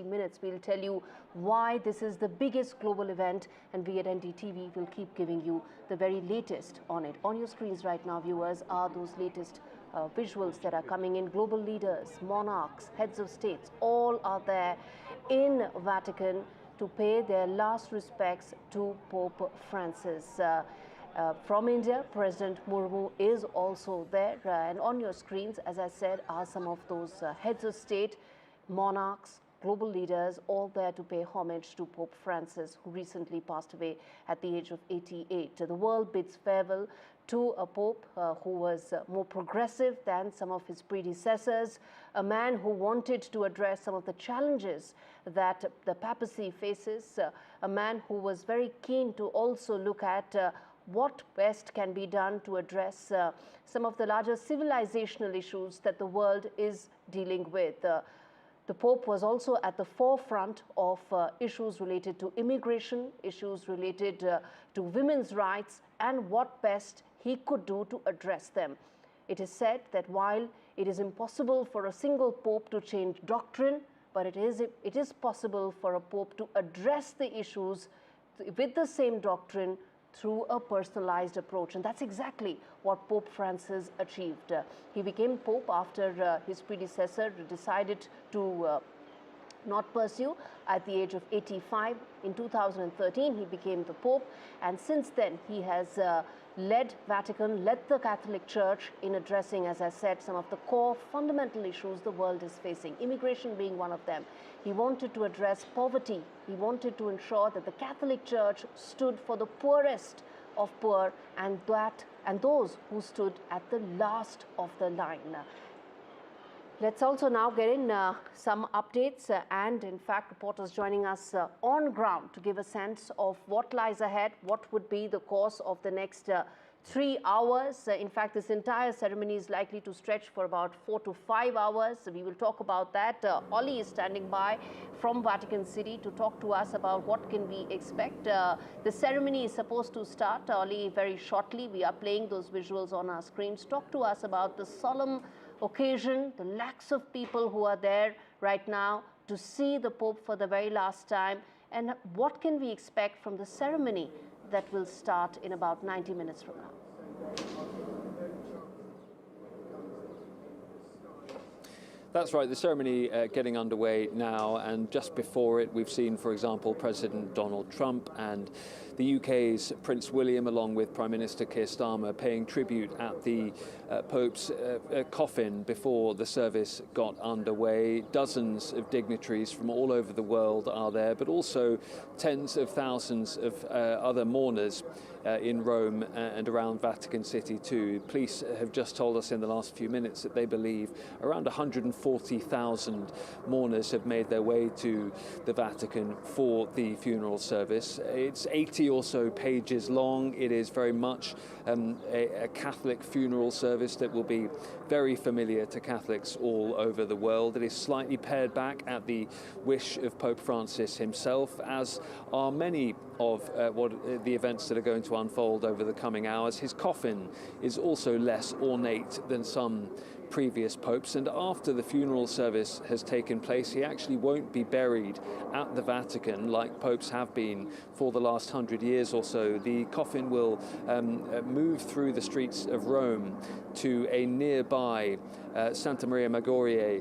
minutes, we'll tell you why this is the biggest global event, and we at NDTV will keep giving you the very latest on it. On your screens right now, viewers, are those latest visuals that are coming in. Global leaders, monarchs, heads of states, all are there in Vatican to pay their last respects to Pope Francis. From India, President Murmu is also there, and on your screens, as I said, are some of those heads of state, monarchs, global leaders, all there to pay homage to Pope Francis, who recently passed away at the age of 88. The world bids farewell to a pope who was more progressive than some of his predecessors, a man who wanted to address some of the challenges that the papacy faces, a man who was very keen to also look at what best can be done to address some of the larger civilizational issues that the world is dealing with. The Pope was also at the forefront of issues related to immigration, issues related to women's rights, and what best he could do to address them. It is said that while it is impossible for a single Pope to change doctrine, but it is possible for a Pope to address the issues with the same doctrine through a personalized approach. And that's exactly what Pope Francis achieved. He became Pope after his predecessor decided to not pursue at the age of 85. In 2013, he became the Pope, and since then he has led Vatican, led the Catholic Church in addressing, as I said, some of the core fundamental issues the world is facing, immigration being one of them. He wanted to address poverty. He wanted to ensure that the Catholic Church stood for the poorest of poor and those who stood at the last of the line. Let's also now get in some updates and in fact reporters joining us on ground to give a sense of what lies ahead, what would be the course of the next 3 hours. In fact, this entire ceremony is likely to stretch for about 4 to 5 hours. We will talk about that. Ollie is standing by from Vatican City to talk to us about what can we expect. The ceremony is supposed to start, Ollie, very shortly. We are playing those visuals on our screens. Talk to us about the solemn occasion, the lakhs of people who are there right now to see the Pope for the very last time, and what can we expect from the ceremony that will start in about 90 minutes from now. That's right, the ceremony getting underway now, and just before it we've seen, for example, President Donald Trump and the UK's Prince William, along with Prime Minister Keir Starmer, paying tribute at the Pope's coffin before the service got underway. Dozens of dignitaries from all over the world are there, but also tens of thousands of other mourners in Rome and around Vatican City too. Police have just told us in the last few minutes that they believe around 140,000 mourners have made their way to the Vatican for the funeral service. It's 80 or so pages long. It is very much a Catholic funeral service that will be very familiar to Catholics all over the world. It is slightly pared back at the wish of Pope Francis himself, as are many of the events that are going to unfold over the coming hours. His coffin is also less ornate than some previous popes, and after the funeral service has taken place, he actually won't be buried at the Vatican like popes have been for the last 100 years or so. The coffin will move through the streets of Rome to a nearby Santa Maria Maggiore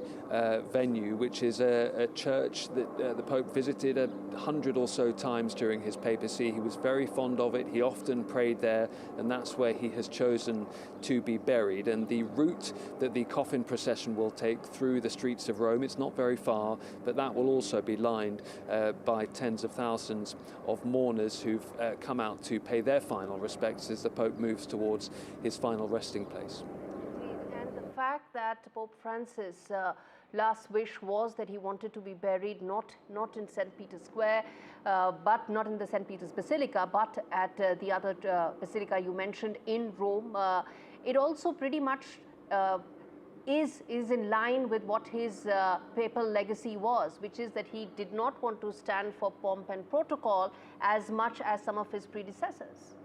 venue, which is a church that the Pope visited 100 or so times during his papacy. He was very fond of it. He often prayed there, and that's where he has chosen to be buried. And the route that the coffin procession will take through the streets of Rome, it's not very far, but that will also be lined by tens of thousands of mourners who've come out to pay their final respects as the Pope moves towards his final resting place. And the fact that Pope Francis' last wish was that he wanted to be buried not in St. Peter's Square, but not in the St. Peter's Basilica, but at the other basilica you mentioned in Rome. It also pretty much is in line with what his papal legacy was, which is that he did not want to stand for pomp and protocol as much as some of his predecessors.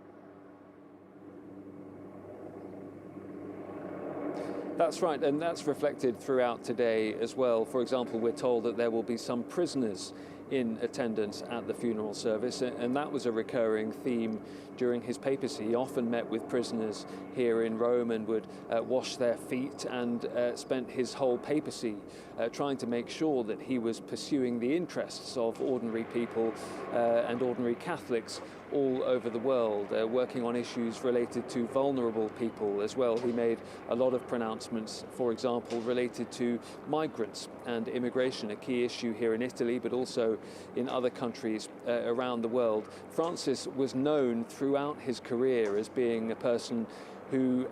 That's right, and that's reflected throughout today as well. For example, we're told that there will be some prisoners in attendance at the funeral service, and that was a recurring theme during his papacy. He often met with prisoners here in Rome and would wash their feet, and spent his whole papacy trying to make sure that he was pursuing the interests of ordinary people and ordinary Catholics all over the world, working on issues related to vulnerable people as well. He made a lot of pronouncements, for example, related to migrants and immigration, a key issue here in Italy, but also in other countries around the world. Francis was known throughout his career as being a person who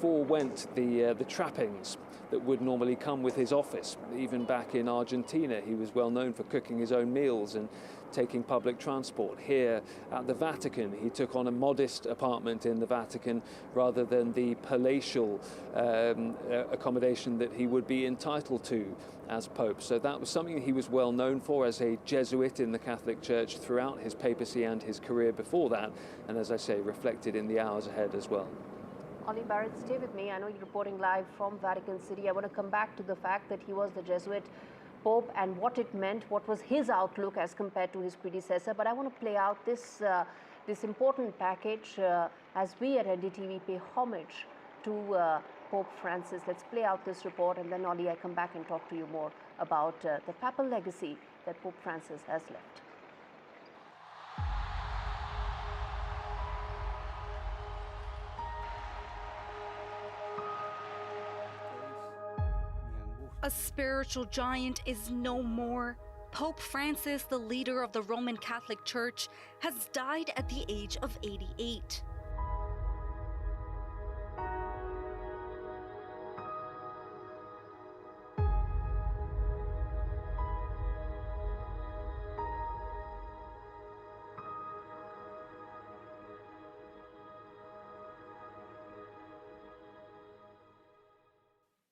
forewent the trappings that would normally come with his office. Even back in Argentina, he was well known for cooking his own meals and taking public transport. Here at the Vatican, he took on a modest apartment in the Vatican rather than the palatial accommodation that he would be entitled to as Pope. So that was something he was well known for as a Jesuit in the Catholic Church throughout his papacy and his career before that, and as I say, reflected in the hours ahead as well. Ollie Barrett, stay with me. I know you're reporting live from Vatican City. I want to come back to the fact that he was the Jesuit Pope and what it meant, what was his outlook as compared to his predecessor. But I want to play out this important package as we at NDTV pay homage to Pope Francis. Let's play out this report, and then, Ollie, I come back and talk to you more about the papal legacy that Pope Francis has left. A spiritual giant is no more. Pope Francis, the leader of the Roman Catholic Church, has died at the age of 88.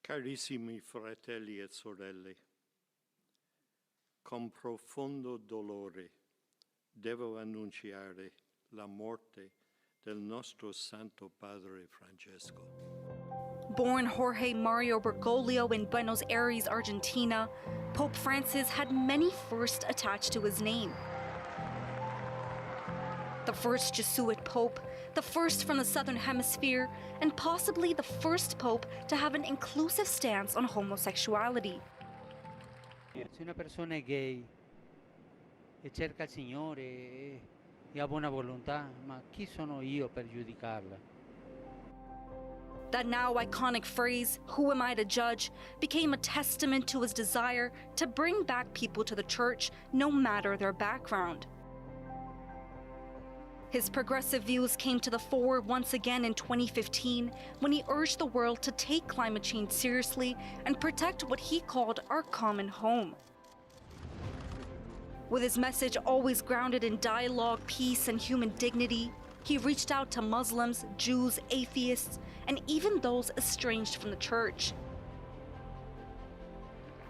Carissimi fratelli e sorelle, con profondo dolore devo annunciare la morte del nostro Santo Padre Francesco. Born Jorge Mario Bergoglio in Buenos Aires, Argentina, Pope Francis had many firsts attached to his name. The first Jesuit Pope, the first from the Southern Hemisphere, and possibly the first Pope to have an inclusive stance on homosexuality. Se una persona è gay e cerca il Signore e ha buona volontà, ma chi sono io per giudicarla? That now iconic phrase, "Who am I to judge?" became a testament to his desire to bring back people to the church, no matter their background. His progressive views came to the fore once again in 2015 when he urged the world to take climate change seriously and protect what he called our common home. With his message always grounded in dialogue, peace, and human dignity, he reached out to Muslims, Jews, atheists, and even those estranged from the church.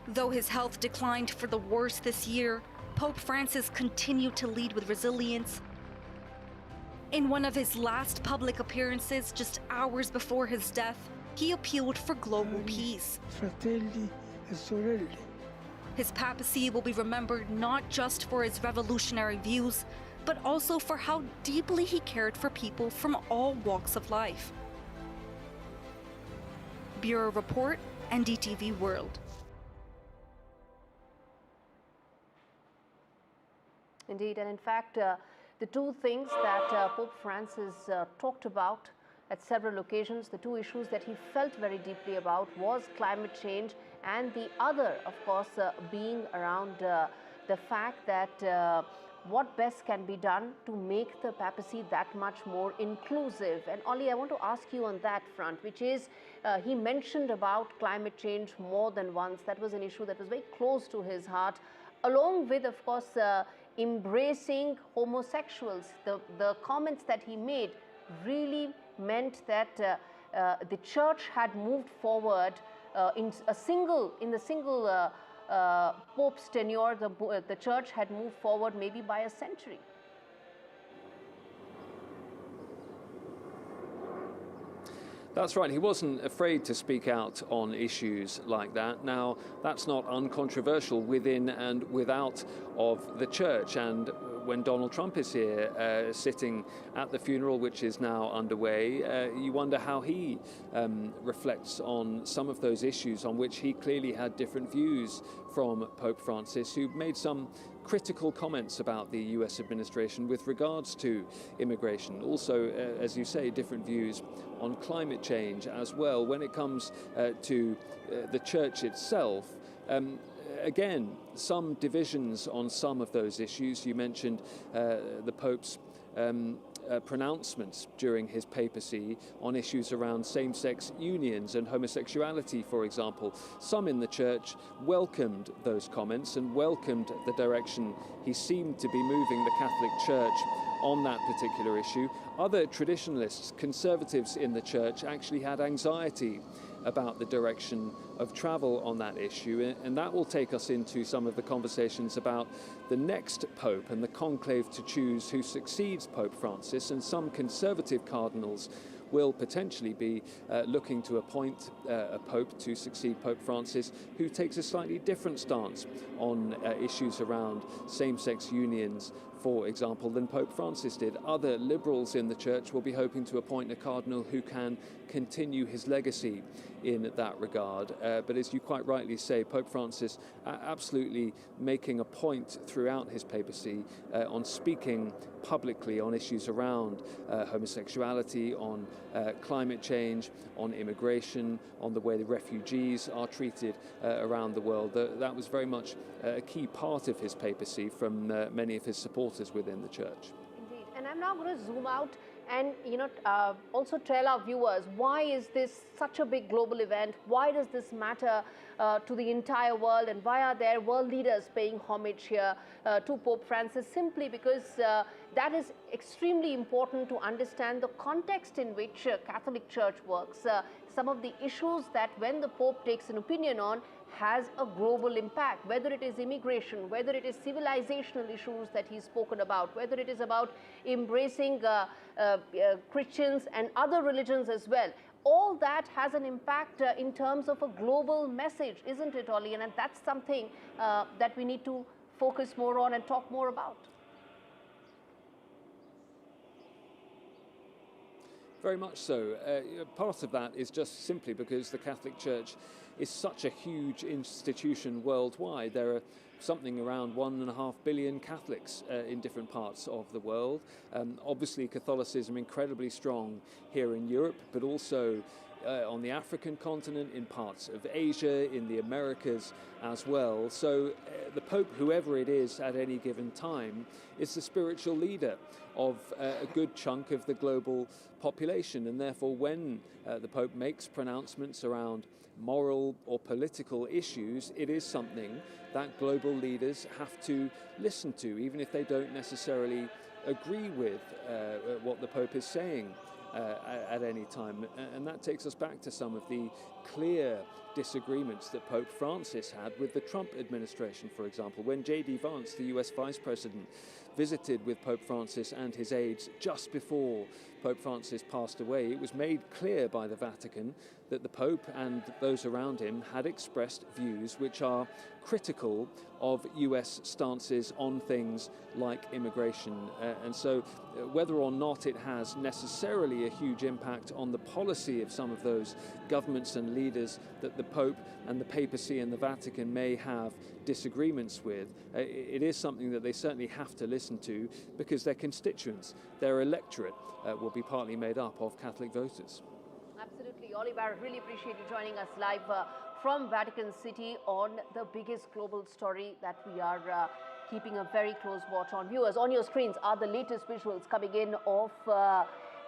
Though his health declined for the worse this year, Pope Francis continued to lead with resilience. In one of his last public appearances, just hours before his death, he appealed for global peace. Fratelli e sorelle. His papacy will be remembered not just for his revolutionary views, but also for how deeply he cared for people from all walks of life. Bureau Report, NDTV World. Indeed, and in fact, the two things that Pope Francis talked about at several occasions, the two issues that he felt very deeply about was climate change, and the other, of course, being around the fact that what best can be done to make the papacy that much more inclusive. And Ollie, I want to ask you on that front, which is, he mentioned about climate change more than once. That was an issue that was very close to his heart, along with, of course, embracing homosexuals. The comments that he made really meant that the church had moved forward in the single Pope's tenure. The church had moved forward maybe by a century. That's right, he wasn't afraid to speak out on issues like that. Now, that's not uncontroversial within and without of the church, and when Donald Trump is here sitting at the funeral, which is now underway, you wonder how he reflects on some of those issues on which he clearly had different views from Pope Francis, who made some critical comments about the US administration with regards to immigration. Also, as you say, different views on climate change as well. When it comes to the church itself, again, some divisions on some of those issues. You mentioned the Pope's pronouncements during his papacy on issues around same-sex unions and homosexuality, for example. Some in the church welcomed those comments and welcomed the direction he seemed to be moving the Catholic Church on that particular issue. Other traditionalists, conservatives in the church, actually had anxiety about the direction of travel on that issue, and that will take us into some of the conversations about the next Pope and the conclave to choose who succeeds Pope Francis. And some conservative cardinals will potentially be looking to appoint a Pope to succeed Pope Francis who takes a slightly different stance on issues around same-sex unions, for example, than Pope Francis did. Other liberals in the church will be hoping to appoint a cardinal who can continue his legacy in that regard. But as you quite rightly say, Pope Francis absolutely making a point throughout his papacy on speaking publicly on issues around homosexuality, on climate change, on immigration, on the way the refugees are treated around the world. That was very much a key part of his papacy from many of his supporters within the church. Indeed. And I'm now going to zoom out and also tell our viewers, why is this such a big global event? Why does this matter to the entire world, and why are there world leaders paying homage here to Pope Francis? Simply because that is extremely important to understand the context in which Catholic Church works. Some of the issues that when the Pope takes an opinion on has a global impact, whether it is immigration, whether it is civilizational issues that he's spoken about, whether it is about embracing Christians and other religions as well. All that has an impact in terms of a global message, isn't it, Ollie? And that's something that we need to focus more on and talk more about. Very much so. Part of that is just simply because the Catholic Church is such a huge institution worldwide. There are something around 1.5 billion Catholics in different parts of the world. Obviously, Catholicism incredibly strong here in Europe, but also on the African continent, in parts of Asia, in the Americas as well. So the Pope, whoever it is at any given time, is the spiritual leader of a good chunk of the global population. And therefore, when the Pope makes pronouncements around moral or political issues, it is something that global leaders have to listen to, even if they don't necessarily agree with what the Pope is saying at any time. And that takes us back to some of the clear disagreements that Pope Francis had with the Trump administration, for example. When J.D. Vance, the US Vice President, visited with Pope Francis and his aides just before Pope Francis passed away, it was made clear by the Vatican that the Pope and those around him had expressed views which are critical of US stances on things like immigration. And so whether or not it has necessarily a huge impact on the policy of some of those governments and leaders that the Pope and the papacy and the Vatican may have disagreements with, it is something that they certainly have to listen to, because their constituents, their electorate, will be partly made up of Catholic voters. Absolutely. Ollie Barrett, really appreciate you joining us live from Vatican City on the biggest global story that we are keeping a very close watch on. Viewers, on your screens are the latest visuals coming in of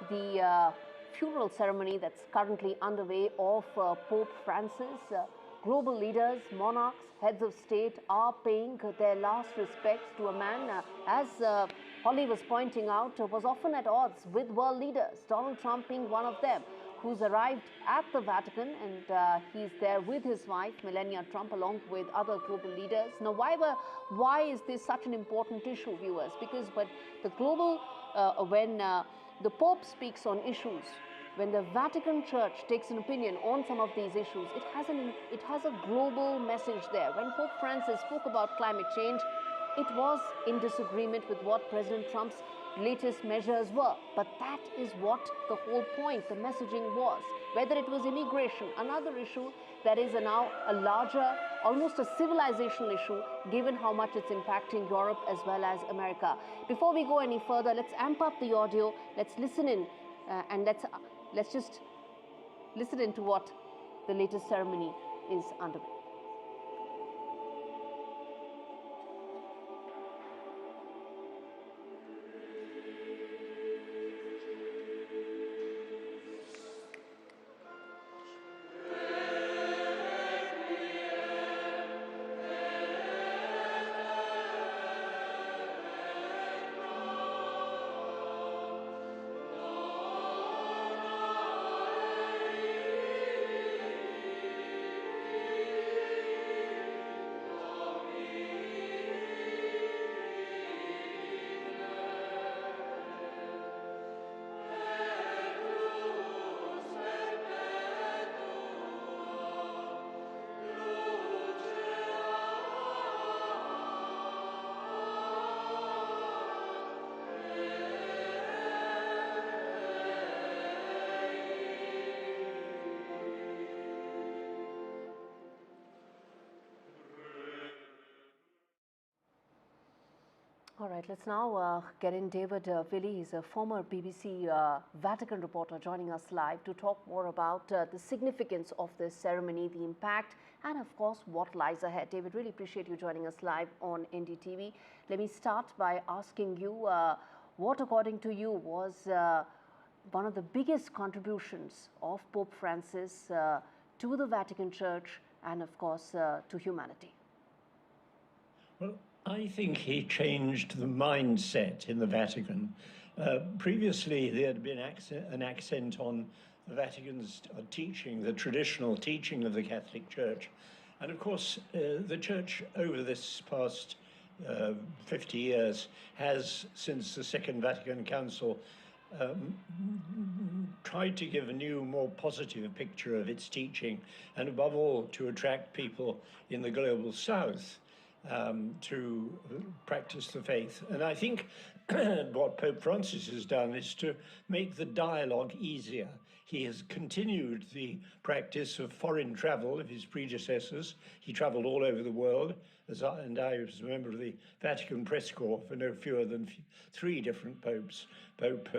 the funeral ceremony that's currently underway of Pope Francis. Global leaders, monarchs, heads of state are paying their last respects to a man, as Holly was pointing out, was often at odds with world leaders, Donald Trump being one of them, who's arrived at the Vatican, and he's there with his wife, Melania Trump, along with other global leaders. Now, why is this such an important issue, viewers? Because the global, when the Pope speaks on issues when the Vatican Church takes an opinion on some of these issues, it has a global message there. When Pope Francis spoke about climate change, it was in disagreement with what President Trump's latest measures were. But that is what the whole point, the messaging was. Whether it was immigration, another issue that is now a larger, almost a civilizational issue, given how much it's impacting Europe as well as America. Before we go any further, let's amp up the audio, let's listen in, and let's just listen into what the latest ceremony is underway. All right, let's now get in David Willey. He's a former BBC Vatican reporter joining us live to talk more about the significance of this ceremony, the impact, and of course, what lies ahead. David, really appreciate you joining us live on NDTV. Let me start by asking you what, according to you, was one of the biggest contributions of Pope Francis to the Vatican Church and, of course, to humanity? Well, I think he changed the mindset in the Vatican. Previously, there had been an accent on the Vatican's teaching, the traditional teaching of the Catholic Church. And of course, the Church over this past 50 years has, since the Second Vatican Council, tried to give a new, more positive picture of its teaching, and above all, to attract people in the global South to practice the faith. And I think what Pope Francis has done is to make the dialogue easier. He has continued the practice of foreign travel of his predecessors. He traveled all over the world, and I was a member of the Vatican Press Corps for no fewer than 3 different popes, Pope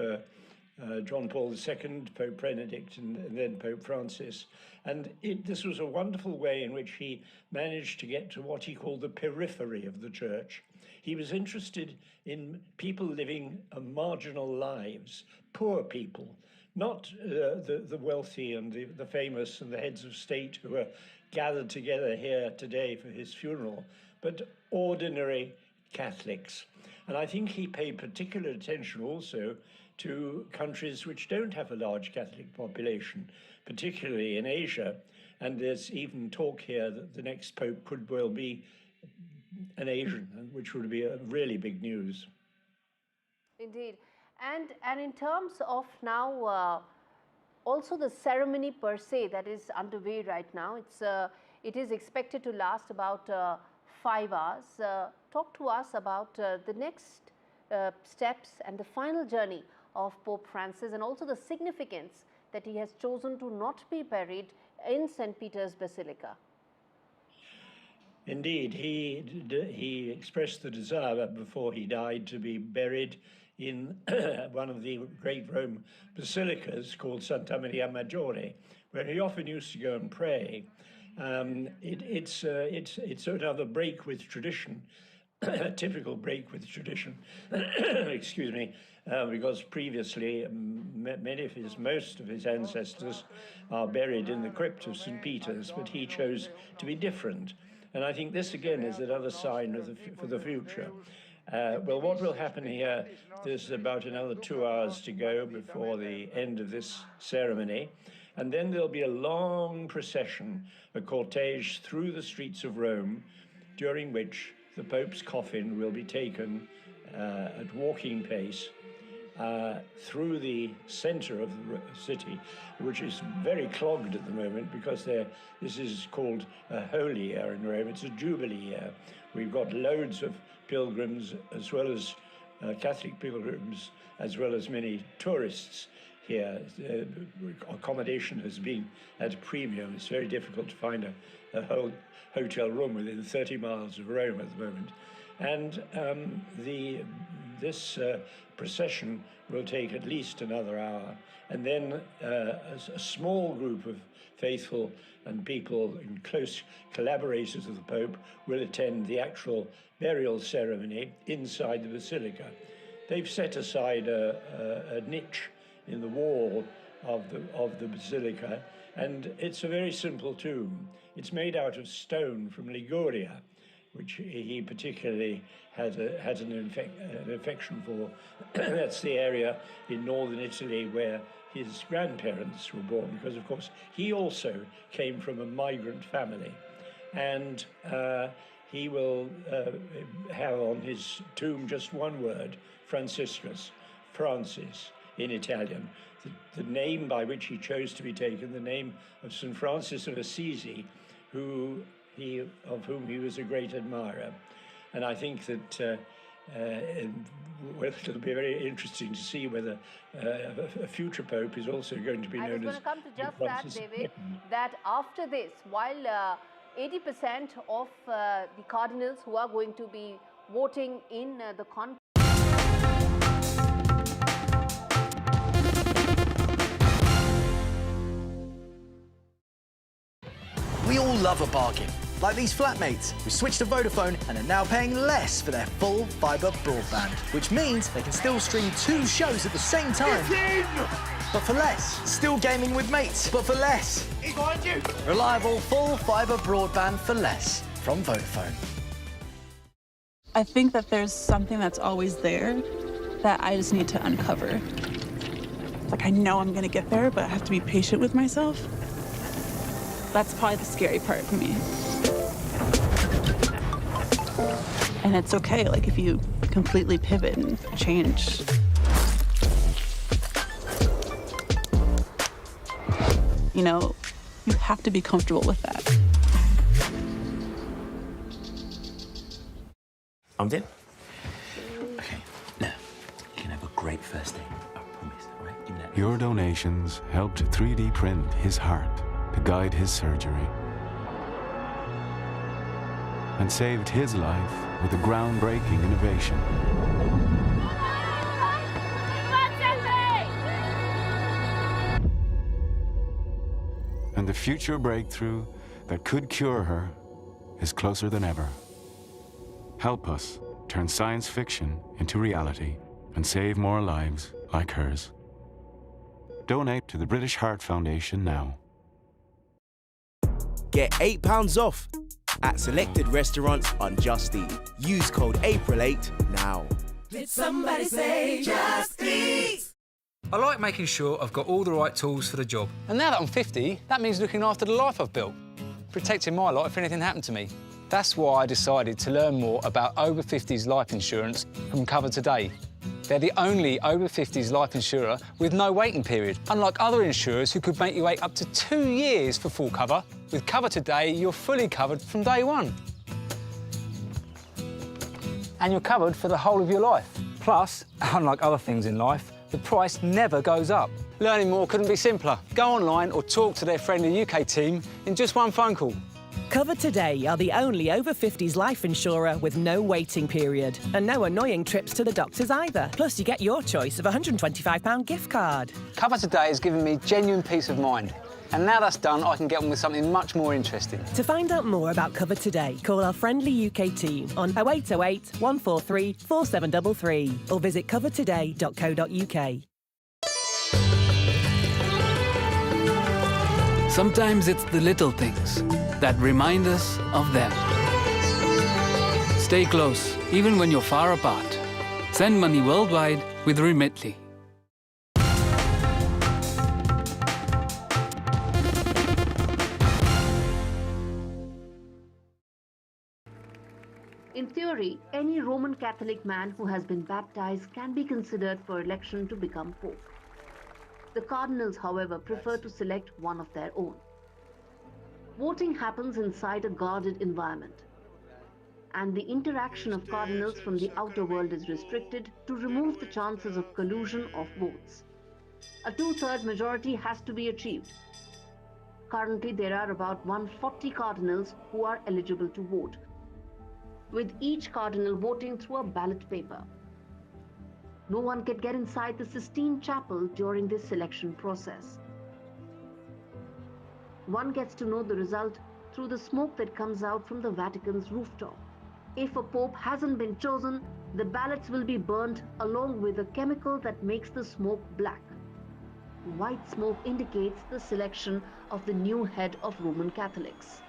John Paul II, Pope Benedict, and then Pope Francis. And this was a wonderful way in which he managed to get to what he called the periphery of the Church. He was interested in people living marginal lives, poor people, not the wealthy and the famous and the heads of state who are gathered together here today for his funeral, but ordinary Catholics. And I think he paid particular attention also to countries which don't have a large Catholic population, particularly in Asia. And there's even talk here that the next Pope could well be an Asian, which would be a really big news. Indeed. And in terms of now, also the ceremony per se that is underway right now, it is expected to last about 5 hours. Talk to us about the next steps and the final journey of Pope Francis, and also the significance that he has chosen to not be buried in St. Peter's Basilica. Indeed, he expressed the desire before he died to be buried in one of the great Rome basilicas called Santa Maria Maggiore, where he often used to go and pray. It's another break with tradition, a typical break with tradition. Excuse me. Because previously most of his ancestors are buried in the crypt of St. Peter's, but he chose to be different. And I think this again is another sign for the future. Well, what will happen here, there's about another 2 hours to go before the end of this ceremony. And then there'll be a long procession, a cortege through the streets of Rome, during which the Pope's coffin will be taken at walking pace through the center of the city, which is very clogged at the moment because this is called a holy year in Rome. It's a jubilee year. We've got loads of pilgrims, as well as Catholic pilgrims, as well as many tourists here. Accommodation has been at a premium. It's very difficult to find a whole hotel room within 30 miles of Rome at the moment. And this procession will take at least another hour. And then a small group of faithful and people and close collaborators of the Pope will attend the actual burial ceremony inside the basilica. They've set aside a niche in the wall of the basilica, and it's a very simple tomb. It's made out of stone from Liguria, which he particularly had an affection for. That's the area in northern Italy where his grandparents were born, because of course he also came from a migrant family. And he will have on his tomb just one word, Franciscus, Francis in Italian. The name by which he chose to be taken, the name of St. Francis of Assisi, of whom he was a great admirer. And I think that it'll be very interesting to see whether a future pope is also going to be known as... I was going to come to just that, David, that after this, while 80% of the cardinals who are going to be voting in the conclave, we all love a bargain, like these flatmates who switched to Vodafone and are now paying less for their full fibre broadband, which means they can still stream 2 shows at the same time. But for less. Still gaming with mates, but for less. He's behind you. Reliable full fibre broadband for less from Vodafone. I think that there's something that's always there that I just need to uncover. Like, I know I'm going to get there, but I have to be patient with myself. That's probably the scary part for me. And it's okay, like, if you completely pivot and change. You know, you have to be comfortable with that. I'm in. Okay, now, you can have a great first day. I promise, all right? Give me that. Your donations helped 3D print his heart to guide his surgery, and saved his life with a groundbreaking innovation. And the future breakthrough that could cure her is closer than ever. Help us turn science fiction into reality and save more lives like hers. Donate to the British Heart Foundation now. Get £8 off at selected restaurants on Just Eat. Use code April8 now. Did somebody say Just Eat? I like making sure I've got all the right tools for the job. And now that I'm 50, that means looking after the life I've built, protecting my lot if anything happened to me. That's why I decided to learn more about over 50s life insurance from Cover Today. They're the only over 50s life insurer with no waiting period, unlike other insurers who could make you wait up to 2 years for full cover. With Cover Today, you're fully covered from day one. And you're covered for the whole of your life. Plus, unlike other things in life, the price never goes up. Learning more couldn't be simpler. Go online or talk to their friendly UK team in just one phone call. Cover Today are the only over 50s life insurer with no waiting period and no annoying trips to the doctors either. Plus, you get your choice of a £125 gift card. Cover Today has given me genuine peace of mind. And now that's done, I can get on with something much more interesting. To find out more about Cover Today, call our friendly UK team on 0808 143 4733 or visit covertoday.co.uk. Sometimes it's the little things that remind us of them. Stay close, even when you're far apart. Send money worldwide with Remitly. In theory, theory, any Roman Catholic man who has been baptized can be considered for election to become Pope. The cardinals, however, prefer to select one of their own. Voting happens inside a guarded environment, and the interaction of cardinals from the outer world is restricted to remove the chances of collusion of votes. A two-thirds majority has to be achieved. Currently, there are about 140 cardinals who are eligible to vote, with each cardinal voting through a ballot paper. No one can get inside the Sistine Chapel during this selection process. One gets to know the result through the smoke that comes out from the Vatican's rooftop. If a pope hasn't been chosen, the ballots will be burnt along with a chemical that makes the smoke black. White smoke indicates the selection of the new head of Roman Catholics.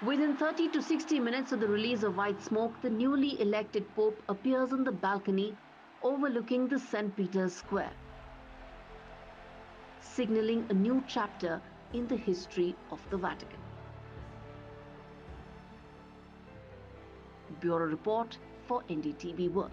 Within 30 to 60 minutes of the release of white smoke, the newly elected Pope appears on the balcony overlooking the St. Peter's Square, signaling a new chapter in the history of the Vatican. Bureau Report for NDTV World.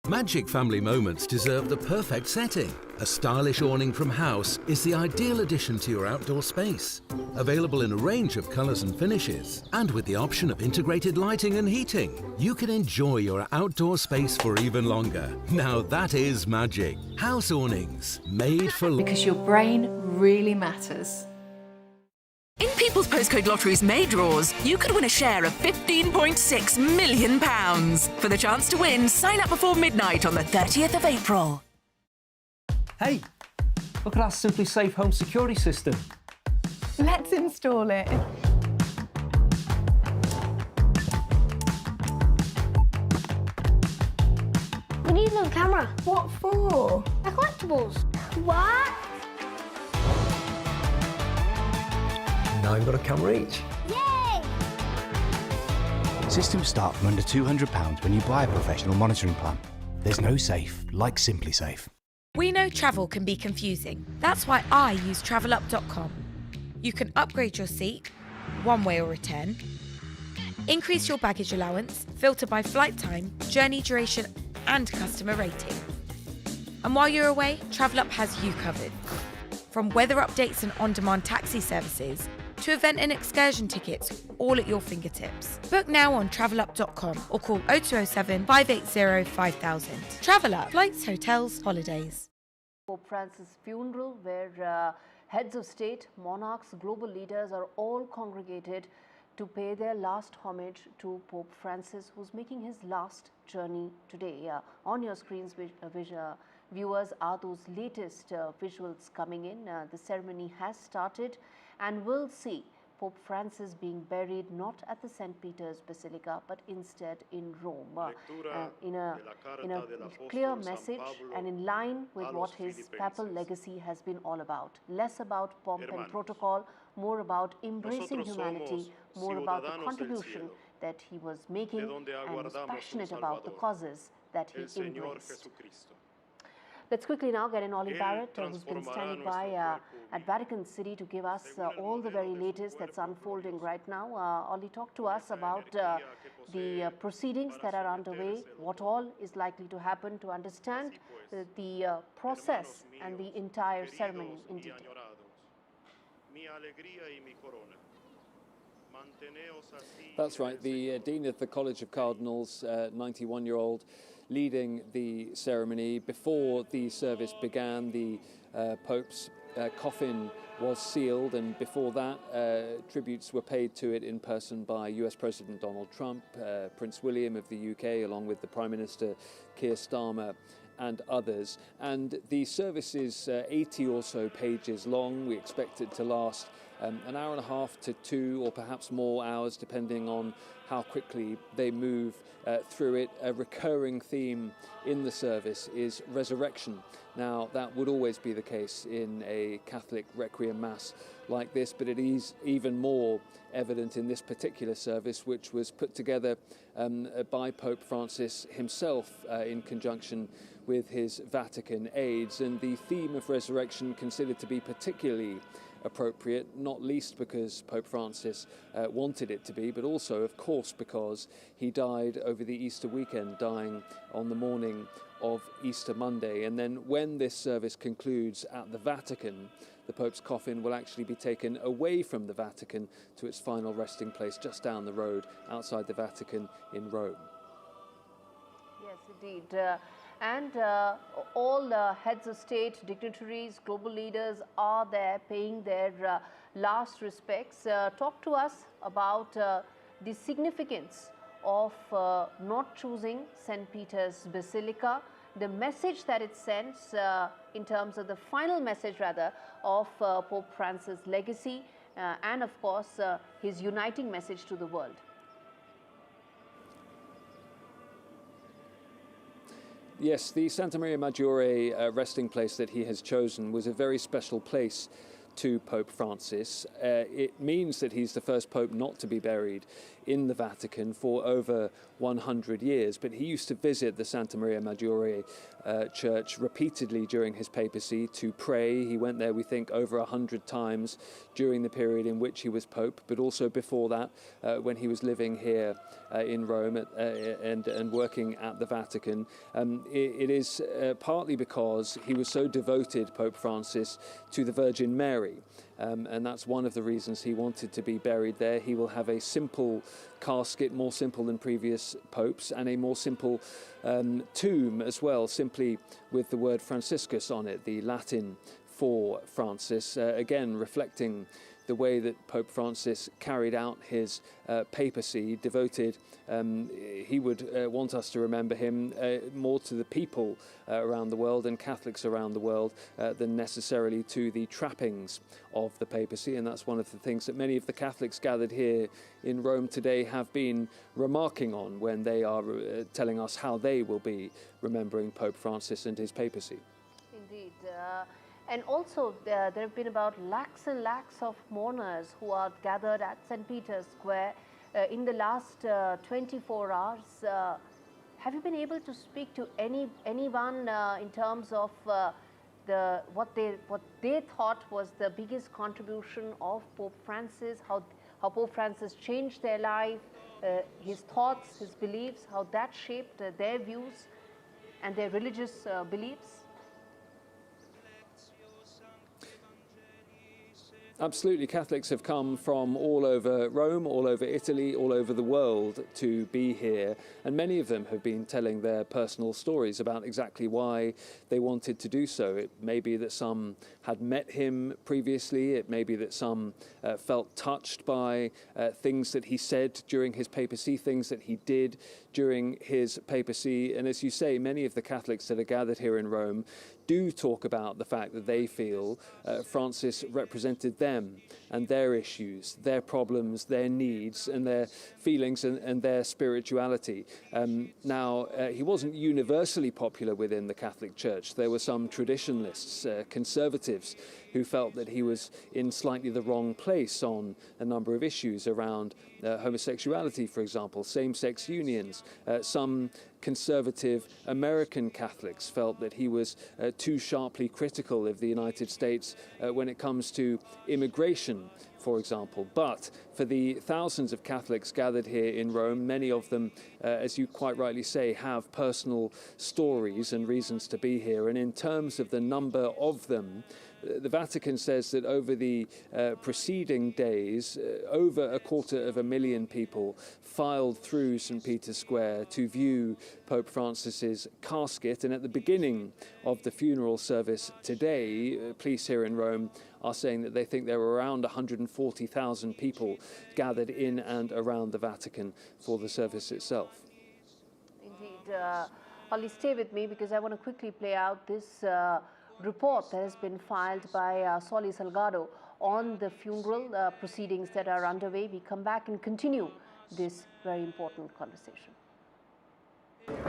Magic family moments deserve the perfect setting. A stylish awning from House is the ideal addition to your outdoor space. Available in a range of colours and finishes, and with the option of integrated lighting and heating, you can enjoy your outdoor space for even longer. Now that is magic. House awnings, made for life. Because your brain really matters. In People's Postcode Lottery's May draws, you could win a share of £15.6 million. For the chance to win, sign up before midnight on the 30th of April. Hey, look at our Simply Safe home security system. Let's install it. We need another camera. What for? The collectibles. What? Now you've got a camera each. Yay! Systems start from under £200 when you buy a professional monitoring plan. There's no safe like Simply Safe. We know travel can be confusing. That's why I use travelup.com. You can upgrade your seat, one way or return, increase your baggage allowance, filter by flight time, journey duration, and customer rating. And while you're away, Travelup has you covered. From weather updates and on-demand taxi services to event and excursion tickets, all at your fingertips. Book now on travelup.com or call 0207 580 5000. Travelup, flights, hotels, holidays. Pope Francis' funeral, where heads of state, monarchs, global leaders are all congregated to pay their last homage to Pope Francis, who's making his last journey today. On your screens, viewers, are those latest visuals coming in. The ceremony has started, and we'll see Pope Francis being buried not at the St. Peter's Basilica, but instead in Rome, in a clear message and in line with what his papal legacy has been all about. Less about pomp and protocol, more about embracing humanity, more about the contribution that he was making, and was passionate about the causes that he embraced. Let's quickly now get in Ollie Barrett, who's been standing by at Vatican City to give us all the very latest that's unfolding right now. Ollie, talk to us about the proceedings that are underway, what all is likely to happen, to understand the process and the entire ceremony in detail. That's right. The Dean of the College of Cardinals, 91-year-old, leading the ceremony. Before the service began, the Pope's coffin was sealed, and before that, tributes were paid to it in person by US President Donald Trump, Prince William of the UK, along with the Prime Minister Keir Starmer and others. And the service is 80 or so pages long. We expect it to last an hour and a half to 2 or perhaps more hours, depending on how quickly they move through it. A recurring theme in the service is resurrection. Now, that would always be the case in a Catholic Requiem Mass like this, but it is even more evident in this particular service, which was put together by Pope Francis himself in conjunction with his Vatican aides. And the theme of resurrection considered to be particularly appropriate, not least because Pope Francis wanted it to be, but also, of course, because he died over the Easter weekend, dying on the morning of Easter Monday. And then when this service concludes at the Vatican, the Pope's coffin will actually be taken away from the Vatican to its final resting place just down the road outside the Vatican in Rome. Yes, indeed. And all heads of state, dignitaries, global leaders are there paying their last respects. Talk to us about the significance of not choosing St. Peter's Basilica, the message that it sends in terms of the final message rather of Pope Francis' legacy and of course his uniting message to the world. Yes, the Santa Maria Maggiore resting place that he has chosen was a very special place to Pope Francis. It means that he's the first pope not to be buried in the Vatican for over 100 years, but he used to visit the Santa Maria Maggiore church repeatedly during his papacy to pray. He went there, we think, over 100 times during the period in which he was pope, but also before that when he was living here in Rome and working at the Vatican. It is partly because he was so devoted, Pope Francis, to the Virgin Mary. And that's one of the reasons he wanted to be buried there. He will have a simple casket, more simple than previous popes, and a more simple tomb as well, simply with the word Franciscus on it, the Latin for Francis, again reflecting the way that Pope Francis carried out his papacy, devoted. He would want us to remember him more to the people around the world and Catholics around the world than necessarily to the trappings of the papacy. And that's one of the things that many of the Catholics gathered here in Rome today have been remarking on when they are telling us how they will be remembering Pope Francis and his papacy. Indeed. And also there have been about lakhs and lakhs of mourners who are gathered at St. Peter's Square in the last 24 hours. Have you been able to speak to anyone in terms of what they thought was the biggest contribution of Pope Francis, how Pope Francis changed their life, his thoughts, his beliefs, how that shaped their views and their religious beliefs? Absolutely. Catholics have come from all over Rome, all over Italy, all over the world to be here. And many of them have been telling their personal stories about exactly why they wanted to do so. It may be that some had met him previously. It may be that some felt touched by things that he said during his papacy, things that he did during his papacy. And as you say, many of the Catholics that are gathered here in Rome do talk about the fact that they feel Francis represented them and their issues, their problems, their needs and their feelings and their spirituality. Now, he wasn't universally popular within the Catholic Church. There were some traditionalists, conservatives, who felt that he was in slightly the wrong place on a number of issues around homosexuality, for example, same-sex unions. Some conservative American Catholics felt that he was too sharply critical of the United States when it comes to immigration, for example. But for the thousands of Catholics gathered here in Rome, many of them, as you quite rightly say, have personal stories and reasons to be here. And in terms of the number of them, the Vatican says that over the preceding days, over 250,000 people filed through St. Peter's Square to view Pope Francis's casket. And at the beginning of the funeral service today, police here in Rome are saying that they think there were around 140,000 people gathered in and around the Vatican for the service itself. Indeed. Ollie, stay with me because I want to quickly play out this report that has been filed by Soli Salgado on the funeral proceedings that are underway. We come back and continue this very important conversation.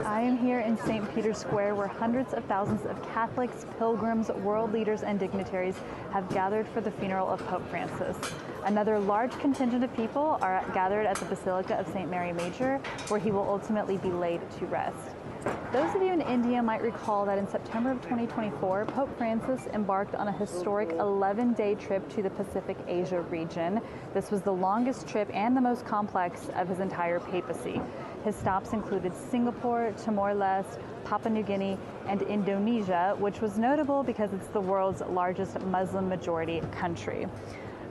I am here in St. Peter's Square, where hundreds of thousands of Catholics, pilgrims, world leaders, and dignitaries have gathered for the funeral of Pope Francis. Another large contingent of people are gathered at the Basilica of St. Mary Major, where he will ultimately be laid to rest. Those of you in India might recall that in September of 2024, Pope Francis embarked on a historic 11-day trip to the Pacific Asia region. This was the longest trip and the most complex of his entire papacy. His stops included Singapore, Timor-Leste, Papua New Guinea, and Indonesia, which was notable because it's the world's largest Muslim-majority country.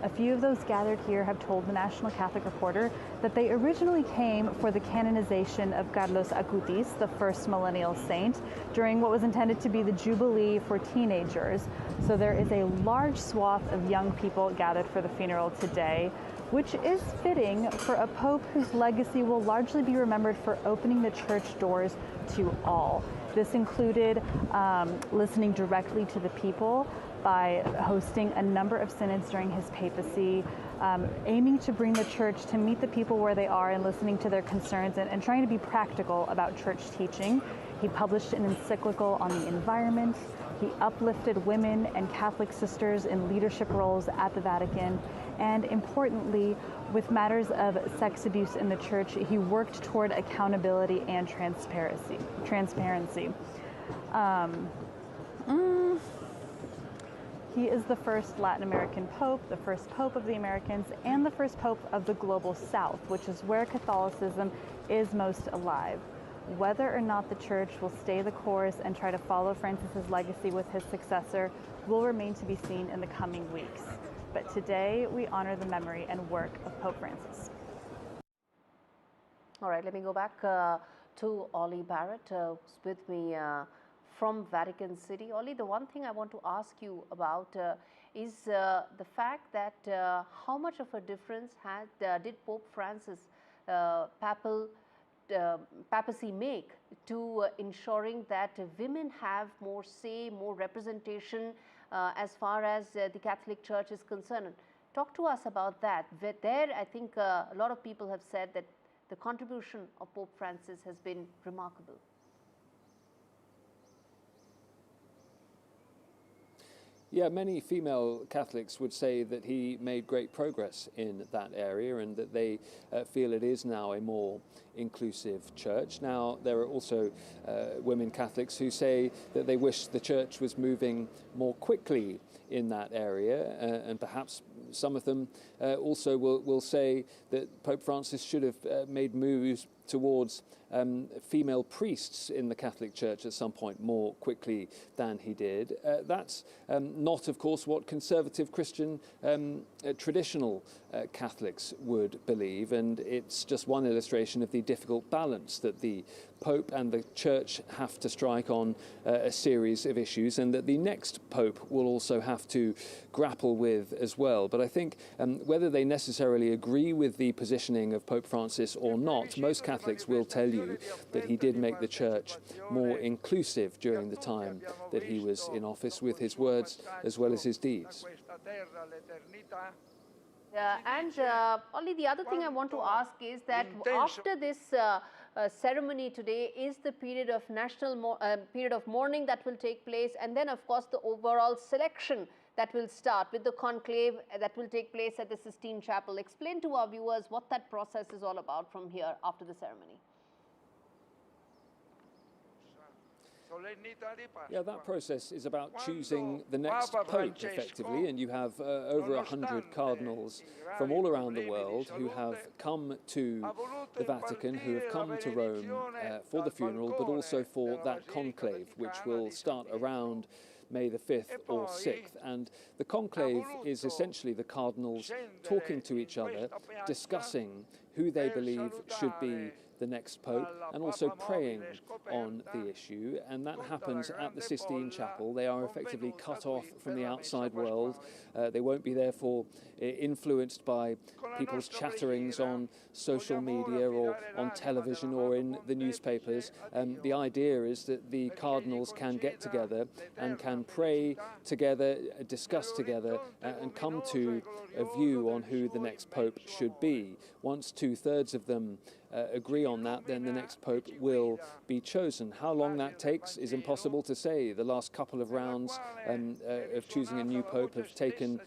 A few of those gathered here have told the National Catholic Reporter that they originally came for the canonization of Carlos Acutis, the first millennial saint, during what was intended to be the Jubilee for teenagers. So there is a large swath of young people gathered for the funeral today, which is fitting for a pope whose legacy will largely be remembered for opening the church doors to all. This included listening directly to the people by hosting a number of synods during his papacy, aiming to bring the church to meet the people where they are and listening to their concerns and trying to be practical about church teaching. He published an encyclical on the environment. He uplifted women and Catholic sisters in leadership roles at the Vatican. And importantly, with matters of sex abuse in the church, he worked toward accountability and transparency. He is the first Latin American pope, the first pope of the Americans, and the first pope of the global South, which is where Catholicism is most alive. Whether or not the church will stay the course and try to follow Francis's legacy with his successor will remain to be seen in the coming weeks. But today, we honor the memory and work of Pope Francis. All right, let me go back to Ollie Barrett, who's with me from Vatican City. Ollie, the one thing I want to ask you about is the fact that how much of a difference did Pope Francis' papacy make to ensuring that women have more say, more representation as far as the Catholic Church is concerned? Talk to us about that. There, I think a lot of people have said that the contribution of Pope Francis has been remarkable. Yeah, many female Catholics would say that he made great progress in that area and that they feel it is now a more inclusive church. Now, there are also women Catholics who say that they wish the church was moving more quickly in that area, and perhaps some of them also will say that Pope Francis should have made moves towards female priests in the Catholic Church at some point more quickly than he did. That's not, of course, what conservative Christian traditional Catholics would believe, and it's just one illustration of the difficult balance that the Pope and the Church have to strike on a series of issues, and that the next Pope will also have to grapple with as well. But I think whether they necessarily agree with the positioning of Pope Francis or not, most Catholics will tell you that he did make the Church more inclusive during the time that he was in office, with his words as well as his deeds. Only the other thing I want to ask is that after this ceremony today is the period of period of mourning that will take place, and then of course the overall selection that will start with the conclave that will take place at the Sistine Chapel. Explain to our viewers what that process is all about from here after the ceremony. Yeah, that process is about choosing the next Pope, effectively, and you have over 100 cardinals from all around the world who have come to the Vatican, who have come to Rome for the funeral, but also for that conclave, which will start around May the 5th or 6th. And the conclave is essentially the cardinals talking to each other, discussing who they believe should be the next Pope, and also praying on the issue. And that happens at the Sistine Chapel. They are effectively cut off from the outside world. They won't be therefore influenced by people's chatterings on social media or on television or in the newspapers. The idea is that the cardinals can get together and can pray together, discuss together, and come to a view on who the next Pope should be. Once 2/3 of them agree on that, then the next Pope will be chosen. How long that takes is impossible to say. The last couple of rounds of choosing a new Pope have taken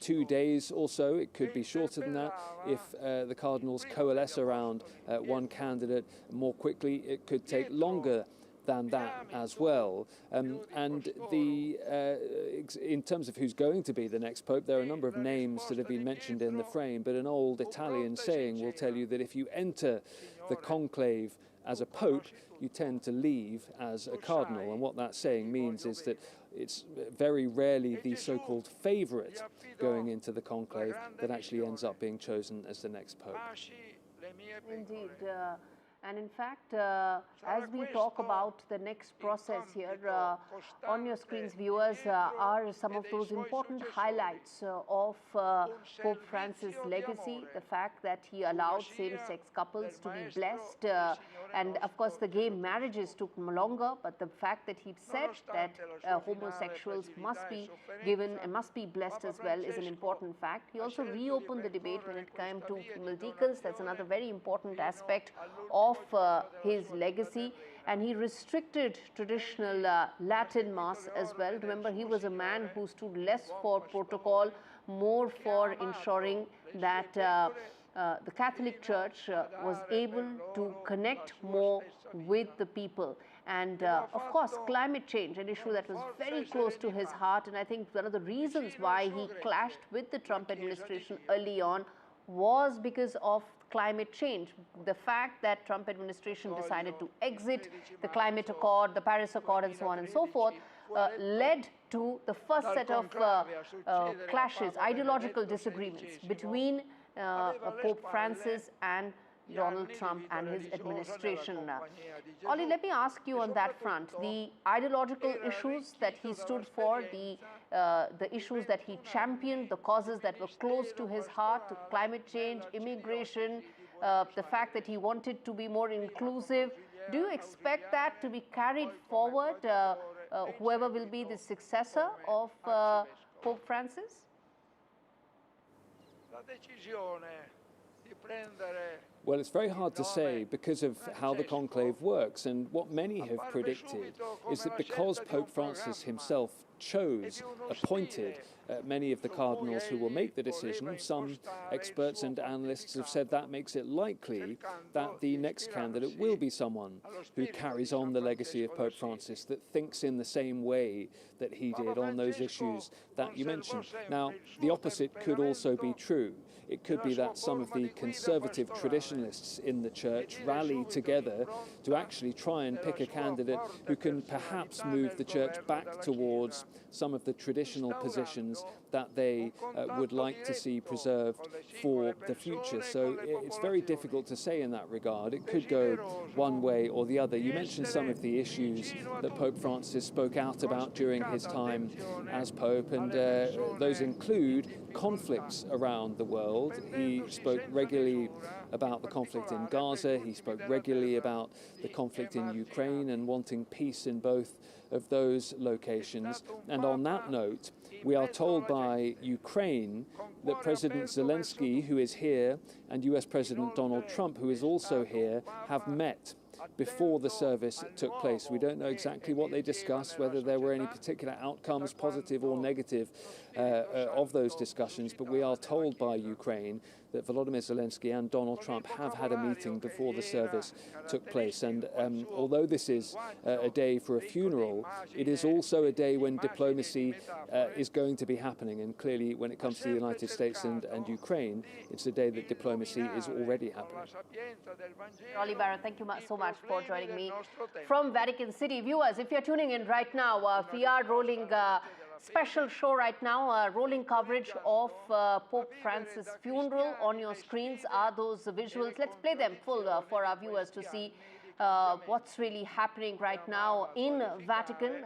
2 days or so. It could be shorter than that. If the cardinals coalesce around one candidate more quickly, it could take longer than that as well. And in terms of who's going to be the next Pope, there are a number of names that have been mentioned in the frame, but an old Italian saying will tell you that if you enter the conclave as a Pope, you tend to leave as a cardinal. And what that saying means is that it's very rarely the so-called favourite going into the conclave that actually ends up being chosen as the next Pope. Indeed. And in fact, as we talk about the next process here, on your screens, viewers, are some of those important highlights of Pope Francis' legacy, the fact that he allowed same-sex couples to be blessed, and of course the gay marriages took longer, but the fact that he said that homosexuals must be given and must be blessed as well is an important fact. He also reopened the debate when it came to female deacons. That's another very important aspect of his legacy, and he restricted traditional Latin Mass as well. Remember, he was a man who stood less for protocol, more for ensuring that the Catholic Church was able to connect more with the people. And of course, climate change, an issue that was very close to his heart, and I think one of the reasons why he clashed with the Trump administration early on was because of climate change. The fact that Trump administration decided to exit the climate accord, the Paris Accord, and so on and so forth, led to the first set of clashes, ideological disagreements between Pope Francis and Donald Trump and his administration. Ollie, let me ask you on that front, the ideological issues that he stood for, the issues that he championed, the causes that were close to his heart, climate change, immigration, the fact that he wanted to be more inclusive. Do you expect that to be carried forward, whoever will be the successor of Pope Francis? Well, it's very hard to say because of how the conclave works, and what many have predicted is that because Pope Francis himself appointed many of the cardinals who will make the decision, some experts and analysts have said that makes it likely that the next candidate will be someone who carries on the legacy of Pope Francis, that thinks in the same way that he did on those issues that you mentioned. Now, the opposite could also be true. It could be that some of the conservative traditionalists in the church rally together to actually try and pick a candidate who can perhaps move the church back towards some of the traditional positions that they would like to see preserved for the future. So it's very difficult to say in that regard. It could go one way or the other. You mentioned some of the issues that Pope Francis spoke out about during his time as Pope, and those include conflicts around the world. He spoke regularly about the conflict in Gaza. He spoke regularly about the conflict in Ukraine and wanting peace in both of those locations. And on that note, we are told by Ukraine that President Zelensky, who is here, and US President Donald Trump, who is also here, have met before the service took place. We don't know exactly what they discussed, whether there were any particular outcomes, positive or negative, of those discussions, but we are told by Ukraine that Volodymyr Zelensky and Donald Trump have had a meeting before the service took place. And although this is a day for a funeral, it is also a day when diplomacy is going to be happening. And clearly, when it comes to the United States and Ukraine, it's a day that diplomacy is already happening. Ollie Barrett, thank you so much for joining me from Vatican City. Viewers, if you're tuning in right now, we are rolling special show right now, rolling coverage of Pope Francis' funeral. On your screens are those visuals. Let's play them full for our viewers to see what's really happening right now in Vatican.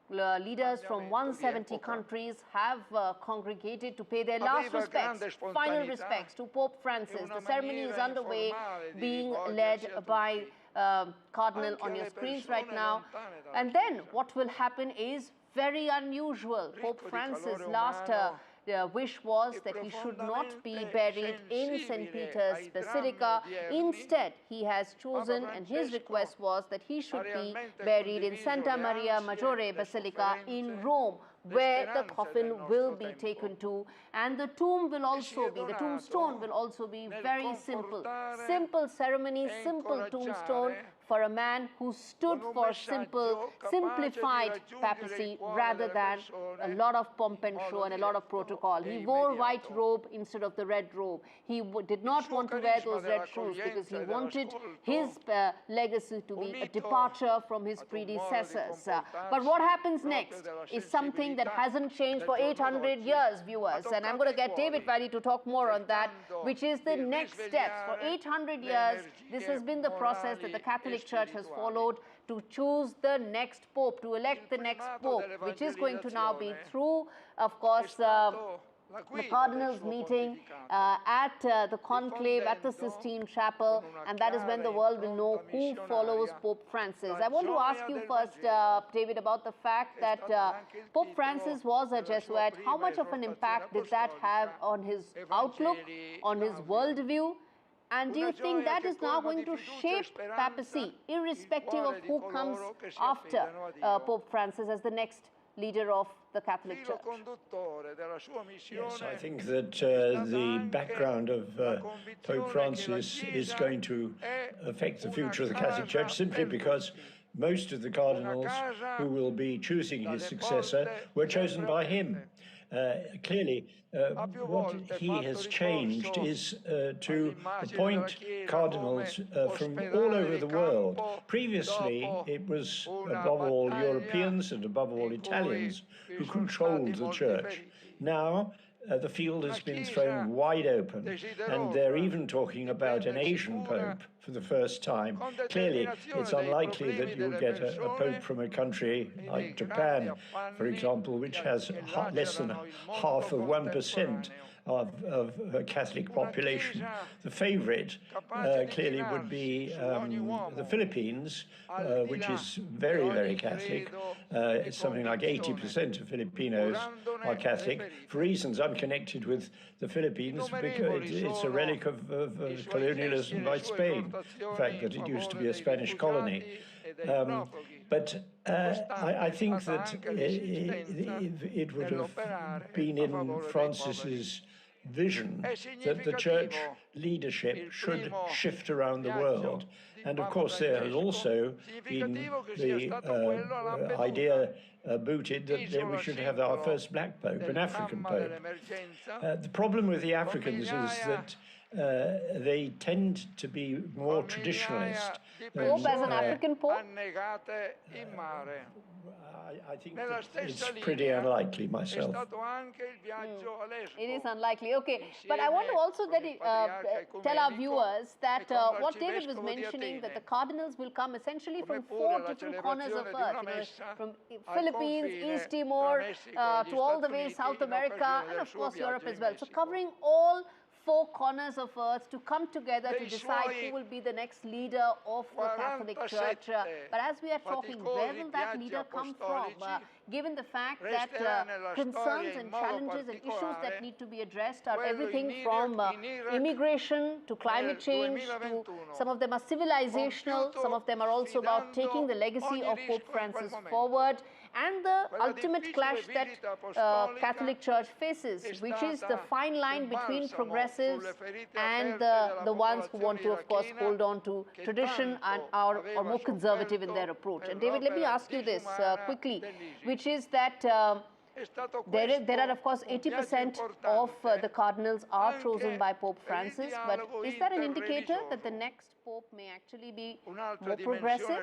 Leaders from 170 countries have congregated to pay their last respects, final respects to Pope Francis. The ceremony is underway, being led by Cardinal on your screens right now. And then what will happen is very unusual. Pope Francis' last wish was that he should not be buried in St. Peter's Basilica. Instead, he has chosen, and his request was that he should be buried in Santa Maria Maggiore Basilica in Rome, where the coffin will be taken to, and the tomb will also be, the tombstone will also be very simple. Simple ceremony, simple tombstone for a man who stood for simplified papacy rather than a lot of pomp and show and a lot of protocol. He wore white robe instead of the red robe. He did not want to wear those red shoes because he wanted his legacy to be a departure from his predecessors. But what happens next is something that hasn't changed for 800 years, viewers. And I'm going to get David Valley to talk more on that, which is the next steps. For 800 years, this has been the process that the Catholic Church has followed to choose the next pope, to elect the next pope, which is going to now be through, of course, the Cardinals meeting at the conclave at the Sistine Chapel, and that is when the world will know who follows Pope Francis. I want to ask you first, David, about the fact that Pope Francis was a Jesuit. How much of an impact did that have on his outlook, on his worldview? And do you think that is now going to shape papacy, irrespective of who comes after Pope Francis as the next leader of the Catholic Church? Yes, I think that the background of Pope Francis is going to affect the future of the Catholic Church simply because most of the cardinals who will be choosing his successor were chosen by him. Clearly, what he has changed is to appoint cardinals from all over the world. Previously, it was above all Europeans and above all Italians who controlled the church. Now, the field has been thrown wide open, and they're even talking about an Asian pope for the first time. Clearly, it's unlikely that you'll get a pope from a country like Japan, for example, which has less than half of 1% of a Catholic population. The favorite clearly would be the Philippines, which is very, very Catholic. It's something like 80% of Filipinos are Catholic, for reasons unconnected with the Philippines, because it's a relic of colonialism by Spain, the fact that it used to be a Spanish colony. But I think that it would have been in Francis's vision that the church leadership should shift around the world. And of course, there has also been the idea mooted that we should have our first black pope, an African pope. The problem with the Africans is that they tend to be more traditionalist. Pope as an African pope? I think it's pretty unlikely myself. It is unlikely. Okay, but I want to also tell our viewers that what David was mentioning, that the cardinals will come essentially from 4 different corners of Earth, from Philippines, East Timor, to all the way South America, and of course Europe as well. So covering all 4 corners of Earth to come together to decide who will be the next leader of the Catholic Church. But as we are talking, where will that leader come from? Given the fact that concerns and challenges and issues that need to be addressed are everything from immigration to climate change, to some of them are civilizational, some of them are also about taking the legacy of Pope Francis forward, and the ultimate clash that Catholic Church faces, which is the fine line between progressives and the ones who want to, of course, hold on to tradition and are more conservative in their approach. And David, let me ask you this quickly, which is that there are, of course, 80% of the cardinals are chosen by Pope Francis, but is that an indicator that the next pope may actually be more progressive?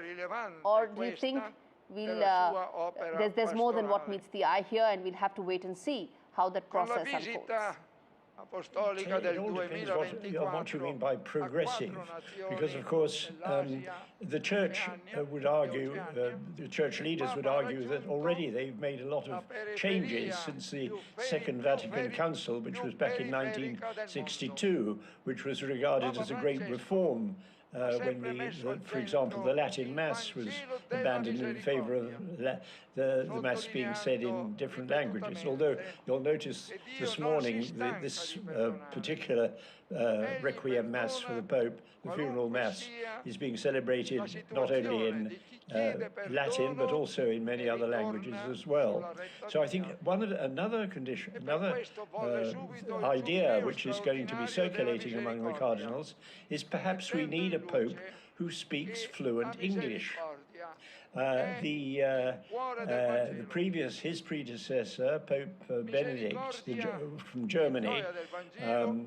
Or do you think there's more than what meets the eye here, and we'll have to wait and see how that process unfolds. It all depends what you mean by progressive, because of course the church would argue, the church leaders would argue that already they've made a lot of changes since the Second Vatican Council, which was back in 1962, which was regarded as a great reform. When, for example, the Latin Mass was abandoned in favor of the Mass being said in different languages. Although you'll notice this morning this particular Requiem Mass for the Pope, the funeral Mass, is being celebrated not only in Latin but also in many other languages as well. So I think another idea which is going to be circulating among the cardinals is perhaps we need a Pope who speaks fluent English. His predecessor, Pope Benedict from Germany,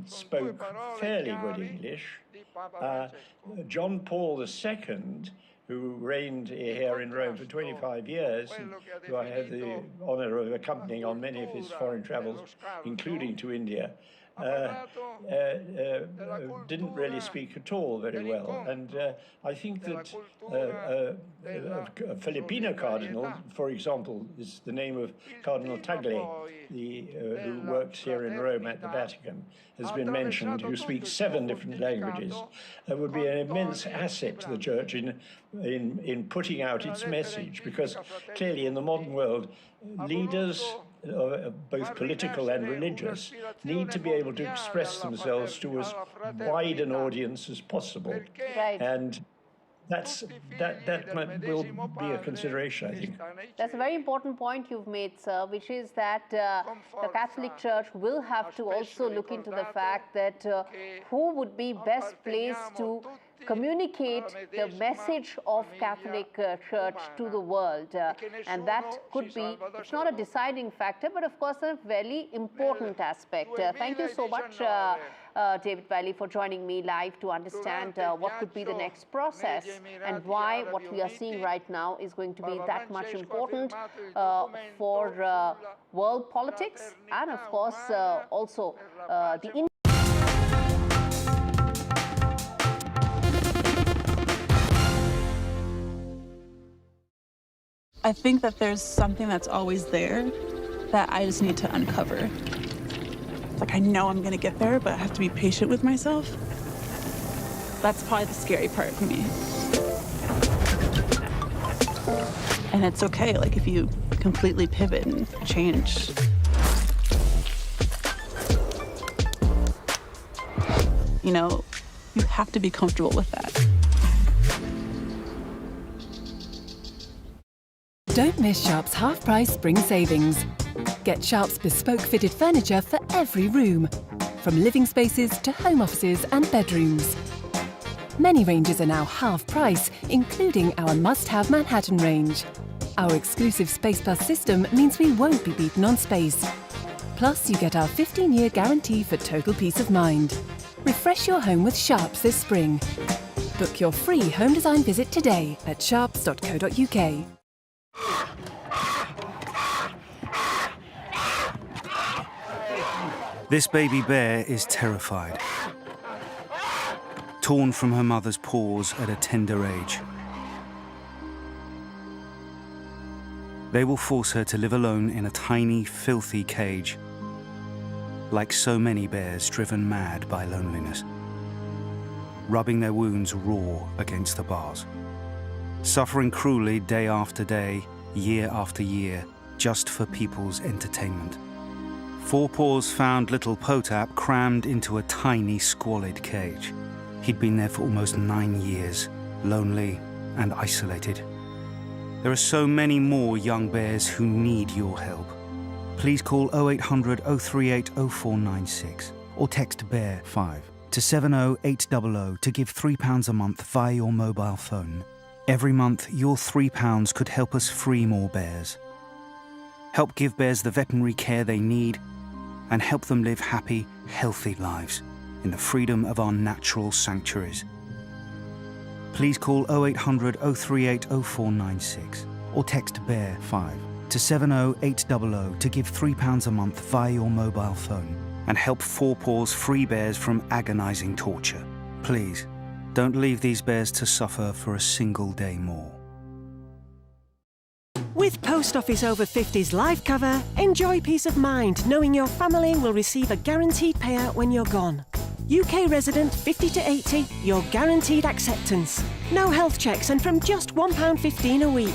spoke fairly good English. John Paul II, who reigned here in Rome for 25 years, and who I had the honor of accompanying on many of his foreign travels, including to India, didn't really speak at all very well. And I think that a Filipino cardinal, for example, is the name of Cardinal Tagle, who works here in Rome at the Vatican, has been mentioned, who speaks 7 different languages. That would be an immense asset to the Church in putting out its message, because clearly in the modern world, leaders, both political and religious, need to be able to express themselves to as wide an audience as possible. Right. And that will be a consideration, I think. That's a very important point you've made, sir, which is that the Catholic Church will have to also look into the fact that who would be best placed to communicate the message of Catholic Church to the world, and that could be, it's not a deciding factor, but of course a very important aspect. Thank you so much, David Wiley, for joining me live to understand what could be the next process and why what we are seeing right now is going to be that much important for world politics, and of course also the I think that there's something that's always there that I just need to uncover. It's like I know I'm gonna get there, but I have to be patient with myself. That's probably the scary part for me. And it's okay, like if you completely pivot and change. You know, you have to be comfortable with that. Don't miss Sharp's half-price spring savings. Get Sharp's bespoke fitted furniture for every room, from living spaces to home offices and bedrooms. Many ranges are now half price, including our must-have Manhattan range. Our exclusive Space Plus system means we won't be beaten on space. Plus, you get our 15-year guarantee for total peace of mind. Refresh your home with Sharp's this spring. Book your free home design visit today at sharps.co.uk. This baby bear is terrified, torn from her mother's paws at a tender age. They will force her to live alone in a tiny, filthy cage, like so many bears driven mad by loneliness, rubbing their wounds raw against the bars, suffering cruelly day after day, year after year, just for people's entertainment. Four Paws found little Potap crammed into a tiny, squalid cage. He'd been there for almost 9 years, lonely and isolated. There are so many more young bears who need your help. Please call 0800 038 0496 or text BEAR5 to 70800 to give £3 a month via your mobile phone. Every month, your £3 could help us free more bears. Help give bears the veterinary care they need and help them live happy, healthy lives in the freedom of our natural sanctuaries. Please call 0800 038 0496 or text BEAR5 to 70800 to give £3 a month via your mobile phone and help Four Paws free bears from agonising torture. Please, don't leave these bears to suffer for a single day more. With Post Office Over 50s life cover, enjoy peace of mind knowing your family will receive a guaranteed payout when you're gone. UK resident 50 to 80, you're guaranteed acceptance. No health checks and from just £1.15 a week.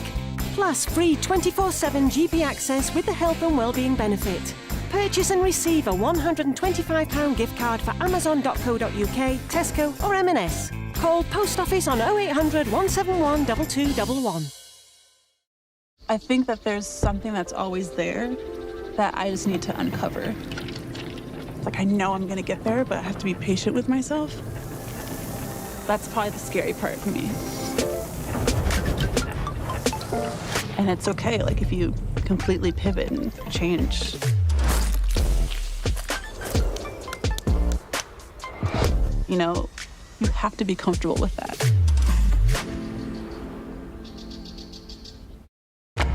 Plus free 24/7 GP access with the health and wellbeing benefit. Purchase and receive a £125 gift card for amazon.co.uk, Tesco or M&S. Call Post Office on 0800 171 2211. I think that there's something that's always there that I just need to uncover. Like, I know I'm gonna get there, but I have to be patient with myself. That's probably the scary part for me. And it's okay, like, if you completely pivot and change. You know, you have to be comfortable with that.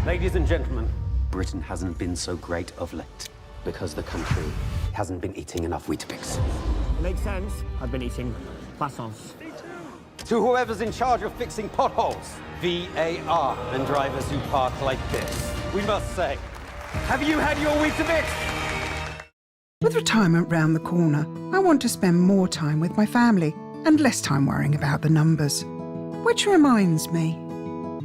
Ladies and gentlemen, Britain hasn't been so great of late because the country hasn't been eating enough Weetabix. Makes sense. I've been eating croissants. To whoever's in charge of fixing potholes, VAR, and drivers who park like this, we must say, have you had your Weetabix? With retirement round the corner, I want to spend more time with my family and less time worrying about the numbers. Which reminds me.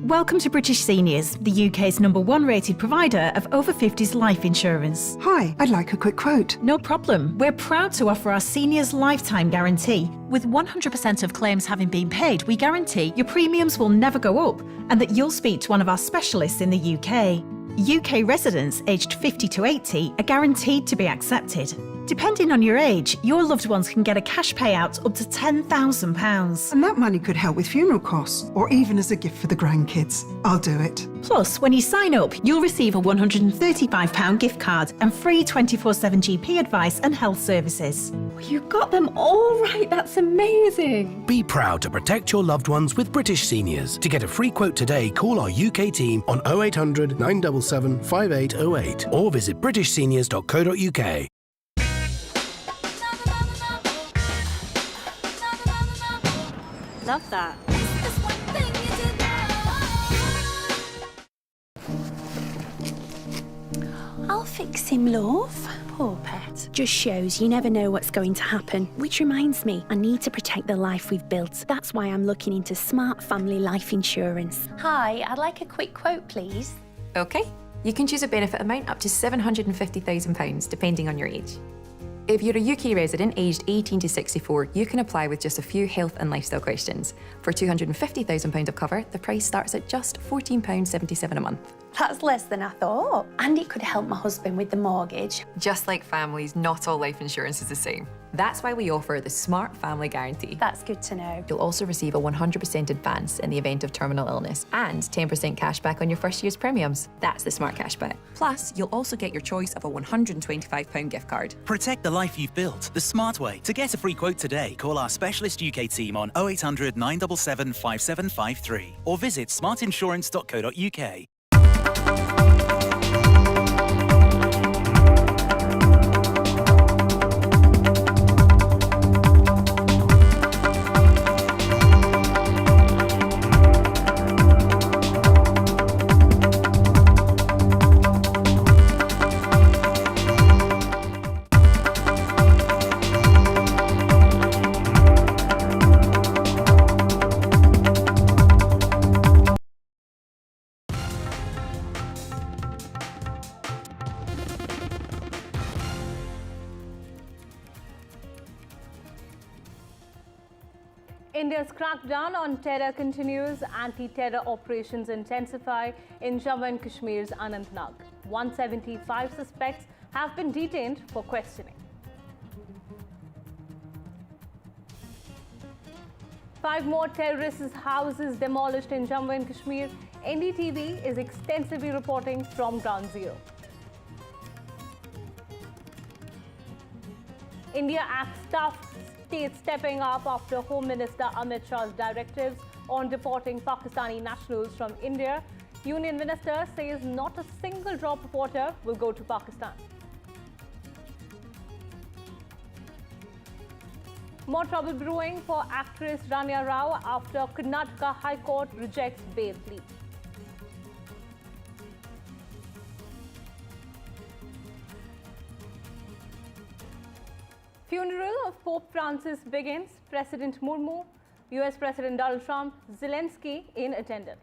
Welcome to British Seniors, the UK's #1 rated provider of over 50s life insurance. Hi, I'd like a quick quote. No problem. We're proud to offer our seniors lifetime guarantee. With 100% of claims having been paid, we guarantee your premiums will never go up and that you'll speak to one of our specialists in the UK. UK residents aged 50 to 80 are guaranteed to be accepted. Depending on your age, your loved ones can get a cash payout up to £10,000. And that money could help with funeral costs or even as a gift for the grandkids. I'll do it. Plus, when you sign up, you'll receive a £135 gift card and free 24/7 GP advice and health services. You got them all right. That's amazing. Be proud to protect your loved ones with British Seniors. To get a free quote today, call our UK team on 0800 977 5808 or visit britishseniors.co.uk. Love that. I'll fix him, love. Poor pet. Just shows you never know what's going to happen. Which reminds me, I need to protect the life we've built. That's why I'm looking into smart family life insurance. Hi, I'd like a quick quote, please. OK. You can choose a benefit amount up to £750,000, depending on your age. If you're a UK resident aged 18 to 64, you can apply with just a few health and lifestyle questions. For £250,000 of cover, the price starts at just £14.77 a month. That's less than I thought. And it could help my husband with the mortgage. Just like families, not all life insurance is the same. That's why we offer the Smart Family Guarantee. That's good to know. You'll also receive a 100% advance in the event of terminal illness and 10% cash back on your first year's premiums. That's the Smart Cashback. Plus, you'll also get your choice of a £125 gift card. Protect the life you've built the smart way. To get a free quote today, call our specialist UK team on 0800 977 5753 or visit smartinsurance.co.uk. India's crackdown on terror continues. Anti-terror operations intensify in Jammu and Kashmir's Anantnag. 175 suspects have been detained for questioning. 5 more terrorists' houses demolished in Jammu and Kashmir. NDTV is extensively reporting from Ground Zero. India acts tough, states stepping up after Home Minister Amit Shah's directives on deporting Pakistani nationals from India. Union Minister says not a single drop of water will go to Pakistan. More trouble brewing for actress Rania Rao after Karnataka High Court rejects bail plea. Funeral of Pope Francis begins. President Murmu, US President Donald Trump, Zelensky in attendance.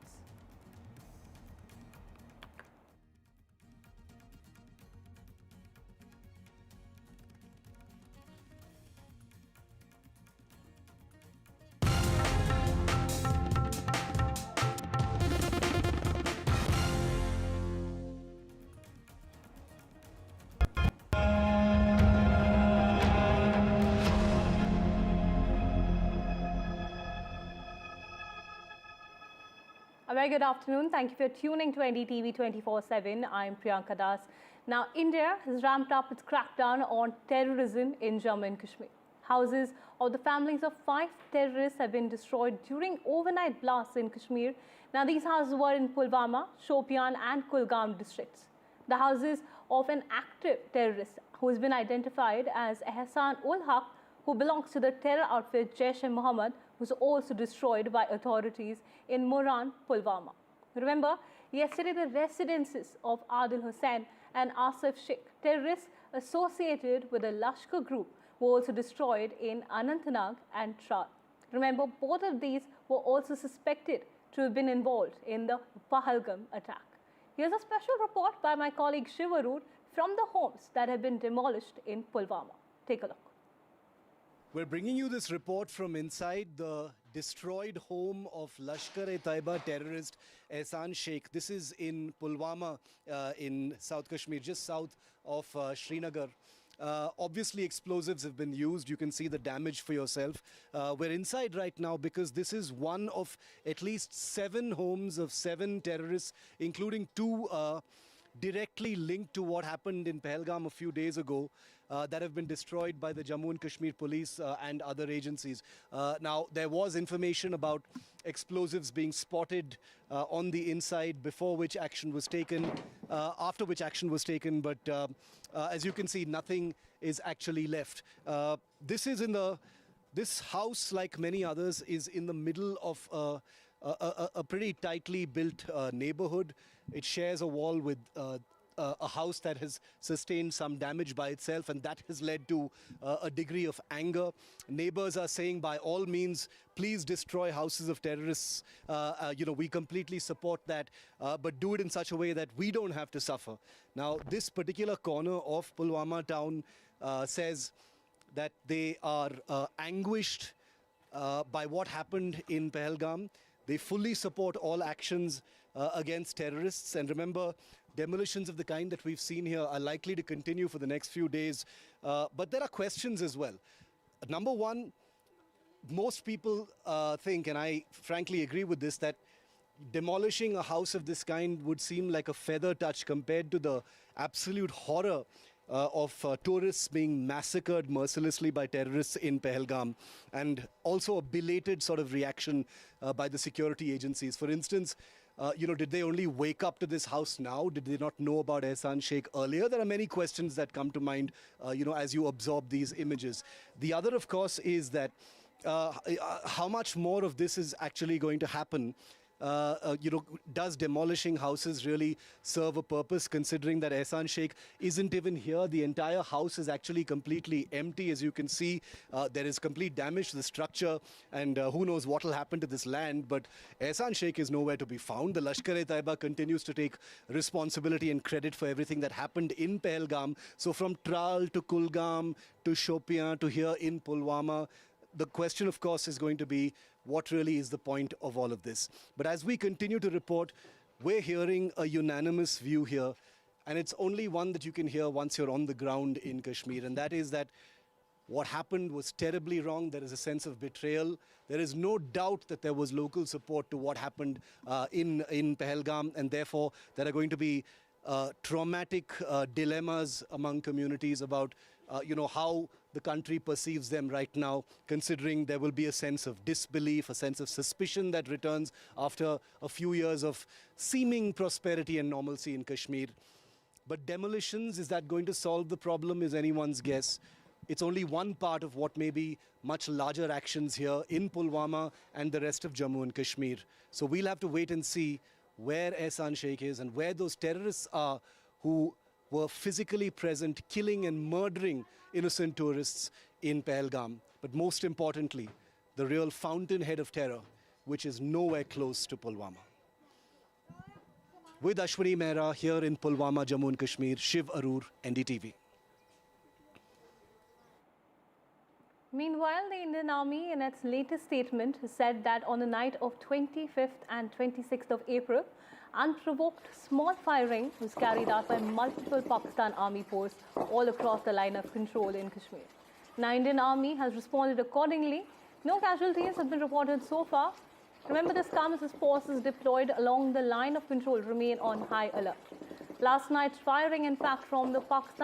A very good afternoon. Thank you for tuning to NDTV 24/7. I'm Priyanka Das. Now, India has ramped up its crackdown on terrorism in Jammu and Kashmir. Houses of the families of 5 terrorists have been destroyed during overnight blasts in Kashmir. Now, these houses were in Pulwama, Shopian and Kulgam districts. The houses of an active terrorist who has been identified as Ehsan ul Haq, who belongs to the terror outfit Jaish-e-Mohammed, was also destroyed by authorities in Moran, Pulwama. Remember, yesterday the residences of Adil Hussain and Asif Sheikh, terrorists associated with the Lashkar group, were also destroyed in Anantnag and Tral. Remember, both of these were also suspected to have been involved in the Pahalgam attack. Here's a special report by my colleague Shivarud from the homes that have been demolished in Pulwama. Take a look. We're bringing you this report from inside the destroyed home of Lashkar-e-Taiba terrorist Ehsan Sheikh. This is in Pulwama in South Kashmir, just south of Srinagar. Obviously, explosives have been used. You can see the damage for yourself. We're inside right now because this is one of at least 7 homes of 7 terrorists, including 2 directly linked to what happened in Pahalgam a few days ago, that have been destroyed by the Jammu and Kashmir police and other agencies. Now, there was information about explosives being spotted on the inside, before which action was taken, after which action was taken, but as you can see, nothing is actually left. This house, like many others, is in the middle of a pretty tightly built neighborhood. It shares a wall with a house that has sustained some damage by itself, and that has led to a degree of anger. Neighbors are saying, by all means, please destroy houses of terrorists. We completely support that, but do it in such a way that we don't have to suffer. Now, this particular corner of Pulwama town says that they are anguished by what happened in Pahalgam. They fully support all actions against terrorists. And remember, demolitions of the kind that we've seen here are likely to continue for the next few days. But there are questions as well. Number one, most people think, and I frankly agree with this, that demolishing a house of this kind would seem like a feather touch compared to the absolute horror of tourists being massacred mercilessly by terrorists in Pahalgam, and also a belated sort of reaction by the security agencies. For instance, did they only wake up to this house now? Did they not know about Ehsan Sheikh earlier? There are many questions that come to mind, as you absorb these images. The other, of course, is that how much more of this is actually going to happen? Does demolishing houses really serve a purpose, considering that Ehsan Sheikh isn't even here? The entire house is actually completely empty. As you can see, there is complete damage to the structure, and who knows what will happen to this land, but Ehsan Sheikh is nowhere to be found. The Lashkar-e-Taiba continues to take responsibility and credit for everything that happened in Pahalgam. So from Tral to Kulgam to Shopian to here in Pulwama, the question, of course, is going to be, what really is the point of all of this? But as we continue to report, we're hearing a unanimous view here, and it's only one that you can hear once you're on the ground in Kashmir, and that is that what happened was terribly wrong. There is a sense of betrayal. There is no doubt that there was local support to what happened in Pahalgam, and therefore there are going to be traumatic dilemmas among communities about how the country perceives them right now, considering there will be a sense of disbelief, a sense of suspicion that returns after a few years of seeming prosperity and normalcy in Kashmir. But demolitions, is that going to solve the problem, is anyone's guess. It's only one part of what may be much larger actions here in Pulwama and the rest of Jammu and Kashmir. So we'll have to wait and see where Ehsan Sheikh is and where those terrorists are who were physically present, killing and murdering innocent tourists in Pahalgam. But most importantly, the real fountainhead of terror, which is nowhere close to Pulwama. With Ashwini Mehra here in Pulwama, Jammu and Kashmir, Shiv Arur, NDTV. Meanwhile, the Indian Army, in its latest statement, said that on the night of 25th and 26th of April, unprovoked small firing was carried out by multiple Pakistan Army posts all across the line of control in Kashmir. Now, Indian Army has responded accordingly. No casualties have been reported so far. Remember, this comes as forces deployed along the line of control remain on high alert. Last night's firing, in fact, from the Pakistan